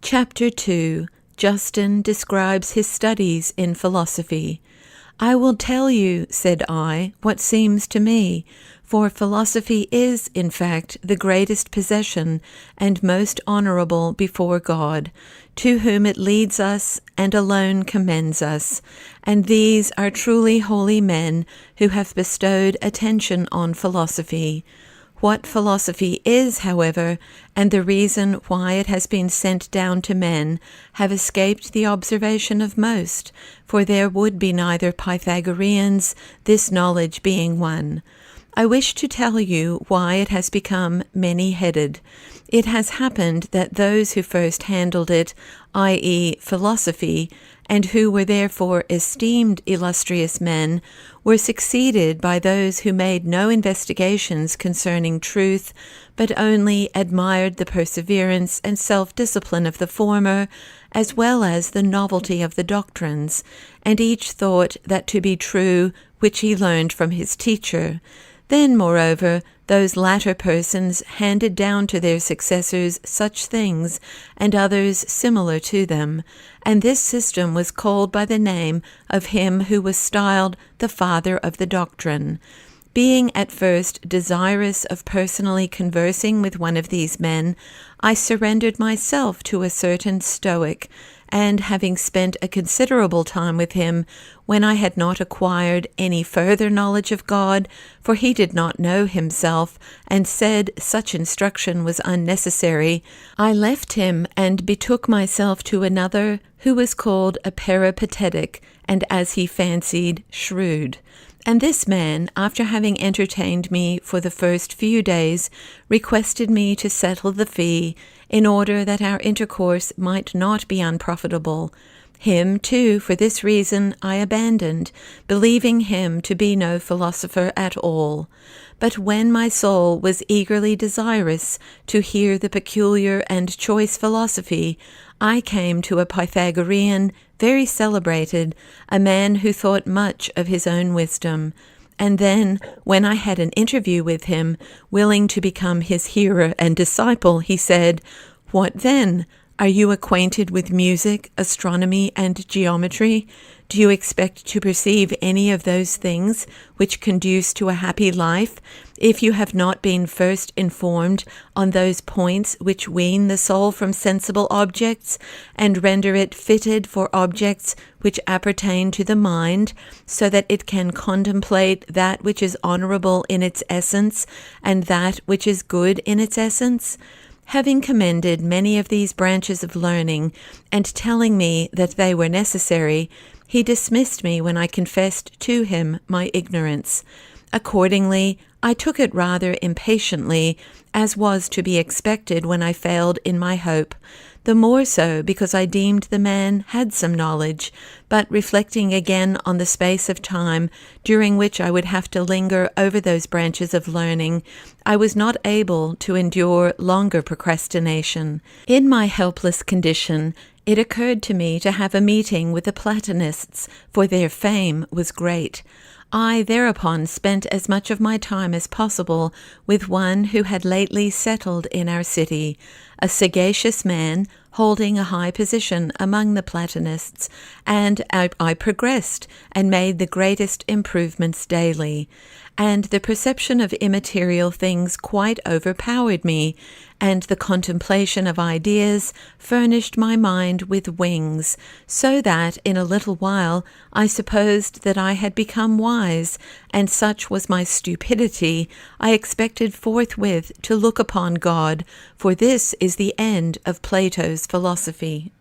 Chapter 2. Justin describes his studies in philosophy. "I will tell you," said I, "what seems to me, for philosophy is, in fact, the greatest possession and most honorable before God, to whom it leads us and alone commends us, and these are truly holy men who have bestowed attention on philosophy. What philosophy is, however, and the reason why it has been sent down to men, have escaped the observation of most, for there would be neither Pythagoreans, this knowledge being one. I wish to tell you why it has become many-headed. It has happened that those who first handled it, i.e., philosophy, and who were therefore esteemed illustrious men, were succeeded by those who made no investigations concerning truth, but only admired the perseverance and self-discipline of the former, as well as the novelty of the doctrines, and each thought that to be true which he learned from his teacher. Then, moreover, those latter persons handed down to their successors such things, and others similar to them, and this system was called by the name of him who was styled the father of the doctrine. Being at first desirous of personally conversing with one of these men, I surrendered myself to a certain Stoic, and having spent a considerable time with him, when I had not acquired any further knowledge of God, for he did not know himself, and said such instruction was unnecessary, I left him and betook myself to another, who was called a peripatetic, and as he fancied, shrewd. And this man, after having entertained me for the first few days, requested me to settle the fee, in order that our intercourse might not be unprofitable. Him, too, for this reason I abandoned, believing him to be no philosopher at all. But when my soul was eagerly desirous to hear the peculiar and choice philosophy, I came to a Pythagorean, very celebrated, a man who thought much of his own wisdom. And then, when I had an interview with him, willing to become his hearer and disciple, he said, "What then? Are you acquainted with music, astronomy, and geometry? Do you expect to perceive any of those things which conduce to a happy life, if you have not been first informed on those points which wean the soul from sensible objects, and render it fitted for objects which appertain to the mind, so that it can contemplate that which is honorable in its essence, and that which is good in its essence?" Having commended many of these branches of learning, and telling me that they were necessary, he dismissed me when I confessed to him my ignorance. Accordingly, I took it rather impatiently, as was to be expected when I failed in my hope, the more so because I deemed the man had some knowledge, but reflecting again on the space of time during which I would have to linger over those branches of learning, I was not able to endure longer procrastination. In my helpless condition, it occurred to me to have a meeting with the Platonists, for their fame was great. I thereupon spent as much of my time as possible with one who had lately settled in our city, a sagacious man holding a high position among the Platonists, and I progressed and made the greatest improvements daily, and the perception of immaterial things quite overpowered me, and the contemplation of ideas furnished my mind with wings, so that in a little while I supposed that I had become wise, and such was my stupidity, I expected forthwith to look upon God, for this is the end of Plato's philosophy.